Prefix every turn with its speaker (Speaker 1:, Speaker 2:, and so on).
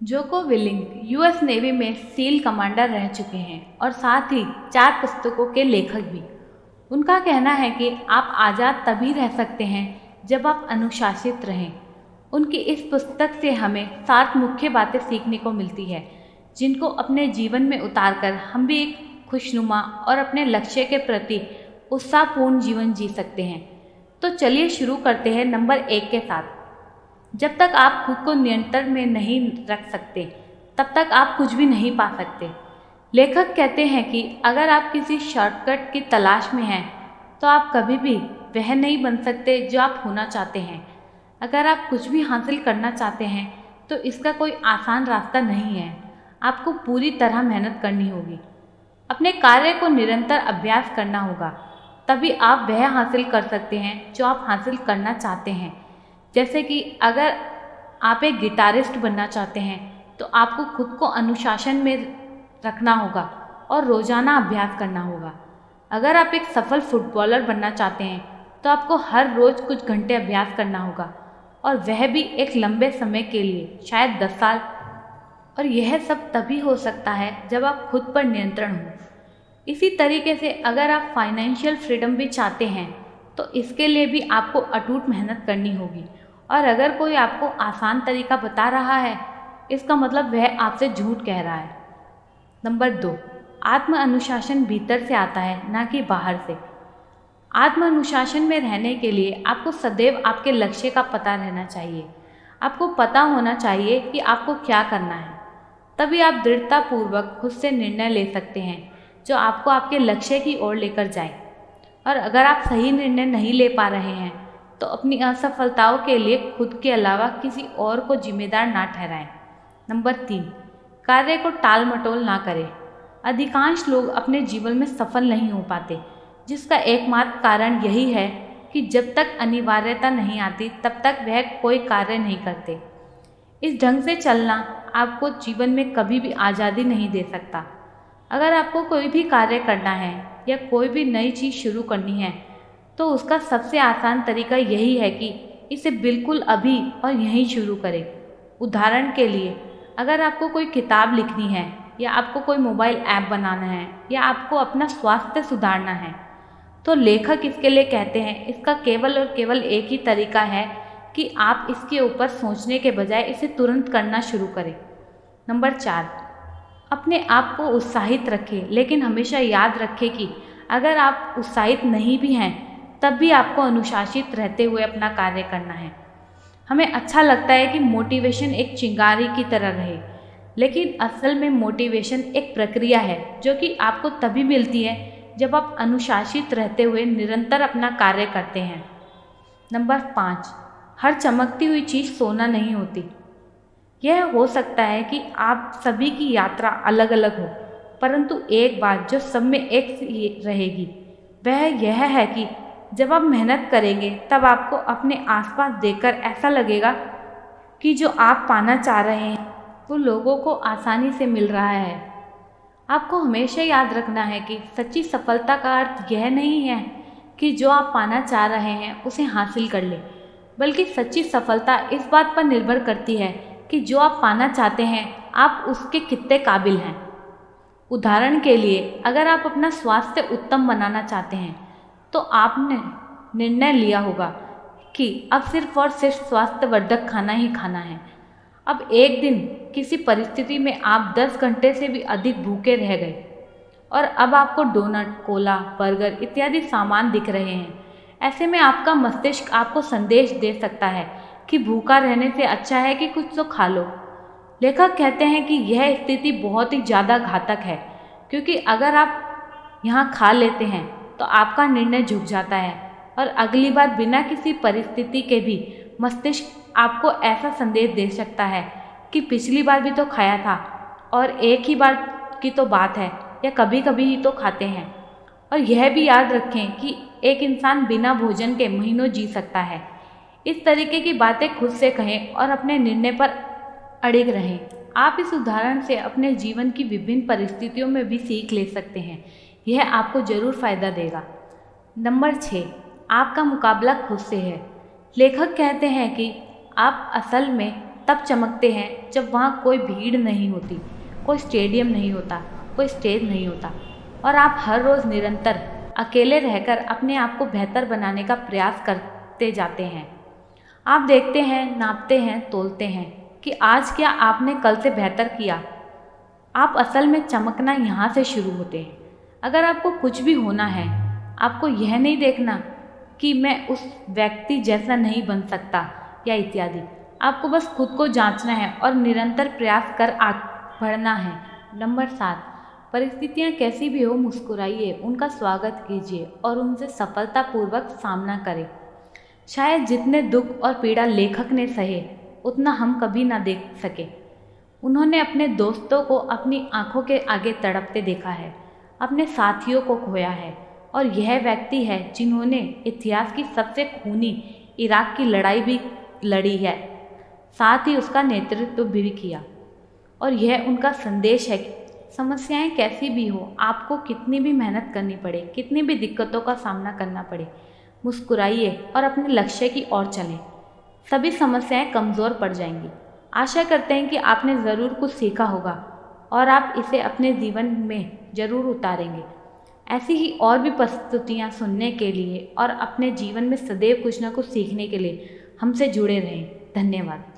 Speaker 1: जोको willing US navy में seal commander रह चुके हैं और साथ ही 4 पुस्तकों के लेखक भी। उनका कहना है कि आप आज़ाद तभी रह सकते हैं जब आप अनुशासित रहें। उनकी इस पुस्तक से हमें 7 मुख्य बातें सीखने को मिलती है, जिनको अपने जीवन में उतारकर हम भी एक खुशनुमा और अपने लक्ष्य के प्रति उत्साहपूर्ण जीवन जी सकते हैं। तो चलिए शुरू करते हैं नंबर 1 के साथ। जब तक आप खुद को नियंत्रण में नहीं रख सकते, तब तक आप कुछ भी नहीं पा सकते। लेखक कहते हैं कि अगर आप किसी शॉर्टकट की तलाश में हैं, तो आप कभी भी वह नहीं बन सकते जो आप होना चाहते हैं। अगर आप कुछ भी हासिल करना चाहते हैं, तो इसका कोई आसान रास्ता नहीं है। आपको पूरी तरह मेहनत करनी होगी। अपने कार्य को निरंतर अभ्यास करना होगा, तभी आप वह हासिल कर सकते हैं जो आप हासिल करना चाहते हैं। जैसे कि अगर आप एक गिटारिस्ट बनना चाहते हैं, तो आपको खुद को अनुशासन में रखना होगा और रोज़ाना अभ्यास करना होगा। अगर आप एक सफल फुटबॉलर बनना चाहते हैं, तो आपको हर रोज़ कुछ घंटे अभ्यास करना होगा, और वह भी एक लंबे समय के लिए, शायद 10 साल। और यह सब तभी हो सकता है जब आप खुद पर नियंत्रण हो। इसी तरीके से अगर आप फाइनेंशियल फ्रीडम भी चाहते हैं, तो इसके लिए भी आपको अटूट मेहनत करनी होगी। और अगर कोई आपको आसान तरीका बता रहा है, इसका मतलब वह आपसे झूठ कह रहा है। नंबर 2, आत्म अनुशासन भीतर से आता है, ना कि बाहर से। आत्म अनुशासन में रहने के लिए आपको सदैव आपके लक्ष्य का पता रहना चाहिए। आपको पता होना चाहिए कि आपको क्या करना है। तभी आप दृढ़तापूर्वक खुद से निर्णय ले सकते हैं जो आपको आपके लक्ष्य की ओर लेकर जाए। और अगर आप सही निर्णय नहीं ले पा रहे हैं, तो अपनी असफलताओं के लिए खुद के अलावा किसी और को जिम्मेदार ना ठहराएं। नंबर 3, कार्य को टाल मटोल ना करें। अधिकांश लोग अपने जीवन में सफल नहीं हो पाते, जिसका एकमात्र कारण यही है कि जब तक अनिवार्यता नहीं आती, तब तक वह कोई कार्य नहीं करते। इस ढंग से चलना आपको जीवन में कभी भी आज़ादी नहीं दे सकता। अगर आपको कोई भी कार्य करना है या कोई भी नई चीज़ शुरू करनी है, तो उसका सबसे आसान तरीका यही है कि इसे बिल्कुल अभी और यहीं शुरू करें। उदाहरण के लिए, अगर आपको कोई किताब लिखनी है, या आपको कोई मोबाइल ऐप बनाना है, या आपको अपना स्वास्थ्य सुधारना है, तो लेखक इसके लिए कहते हैं इसका केवल और केवल एक ही तरीका है कि आप इसके ऊपर सोचने के बजाय इसे तुरंत करना शुरू करें। नंबर 4, अपने आप को उत्साहित रखें, लेकिन हमेशा याद रखें कि अगर आप उत्साहित नहीं भी हैं, तब भी आपको अनुशासित रहते हुए अपना कार्य करना है। हमें अच्छा लगता है कि मोटिवेशन एक चिंगारी की तरह रहे, लेकिन असल में मोटिवेशन एक प्रक्रिया है जो कि आपको तभी मिलती है जब आप अनुशासित रहते हुए निरंतर अपना कार्य करते हैं। नंबर 5, हर चमकती हुई चीज़ सोना नहीं होती। यह हो सकता है कि आप सभी की यात्रा अलग अलग हो, परंतु एक बात जो सब में एक सी रहेगी, वह यह है कि जब आप मेहनत करेंगे, तब आपको अपने आसपास देखकर ऐसा लगेगा कि जो आप पाना चाह रहे हैं, वो लोगों को आसानी से मिल रहा है। आपको हमेशा याद रखना है कि सच्ची सफलता का अर्थ यह नहीं है कि जो आप पाना चाह रहे हैं उसे हासिल कर लें, बल्कि सच्ची सफलता इस बात पर निर्भर करती है कि जो आप पाना चाहते हैं, आप उसके कितने काबिल हैं। उदाहरण के लिए, अगर आप अपना स्वास्थ्य उत्तम बनाना चाहते हैं, तो आपने निर्णय लिया होगा कि अब सिर्फ और सिर्फ स्वास्थ्यवर्धक खाना ही खाना है। अब एक दिन किसी परिस्थिति में आप 10 घंटे से भी अधिक भूखे रह गए, और अब आपको डोनट, कोला, बर्गर इत्यादि सामान दिख रहे हैं। ऐसे में आपका मस्तिष्क आपको संदेश दे सकता है कि भूखा रहने से अच्छा है कि कुछ तो खा लो। लेखक कहते हैं कि यह स्थिति बहुत ही ज़्यादा घातक है, क्योंकि अगर आप यहाँ खा लेते हैं, तो आपका निर्णय झुक जाता है, और अगली बार बिना किसी परिस्थिति के भी मस्तिष्क आपको ऐसा संदेश दे सकता है कि पिछली बार भी तो खाया था, और एक ही बार की तो बात है, या कभी कभी ही तो खाते हैं। और यह भी याद रखें कि एक इंसान बिना भोजन के महीनों जी सकता है। इस तरीके की बातें खुद से कहें और अपने निर्णय पर अड़िग रहें। आप इस उदाहरण से अपने जीवन की विभिन्न परिस्थितियों में भी सीख ले सकते हैं। यह आपको ज़रूर फ़ायदा देगा। नंबर 6, आपका मुकाबला खुद से है। लेखक कहते हैं कि आप असल में तब चमकते हैं जब वहाँ कोई भीड़ नहीं होती, कोई स्टेडियम नहीं होता, कोई स्टेज नहीं होता, और आप हर रोज़ निरंतर अकेले रहकर अपने आप को बेहतर बनाने का प्रयास करते जाते हैं। आप देखते हैं, नापते हैं, तोलते हैं कि आज क्या आपने कल से बेहतर किया। आप असल में चमकना यहाँ से शुरू होते हैं। अगर आपको कुछ भी होना है, आपको यह नहीं देखना कि मैं उस व्यक्ति जैसा नहीं बन सकता या इत्यादि। आपको बस खुद को जांचना है और निरंतर प्रयास कर आगे बढ़ना है। नंबर 7, परिस्थितियाँ कैसी भी हो मुस्कुराइए, उनका स्वागत कीजिए और उनसे सफलतापूर्वक सामना करें। शायद जितने दुख और पीड़ा लेखक ने सहे उतना हम कभी ना देख सके। उन्होंने अपने दोस्तों को अपनी आंखों के आगे तड़पते देखा है, अपने साथियों को खोया है, और यह व्यक्ति है जिन्होंने इतिहास की सबसे खूनी इराक की लड़ाई भी लड़ी है, साथ ही उसका नेतृत्व भी किया। और यह उनका संदेश है कि समस्याएं कैसी भी हो, आपको कितनी भी मेहनत करनी पड़े, कितनी भी दिक्कतों का सामना करना पड़े, मुस्कुराइए और अपने लक्ष्य की ओर चलें। सभी समस्याएं कमज़ोर पड़ जाएंगी। आशा करते हैं कि आपने ज़रूर कुछ सीखा होगा और आप इसे अपने जीवन में ज़रूर उतारेंगे। ऐसी ही और भी प्रस्तुतियाँ सुनने के लिए और अपने जीवन में सदैव कुछ ना कुछ सीखने के लिए हमसे जुड़े रहें। धन्यवाद।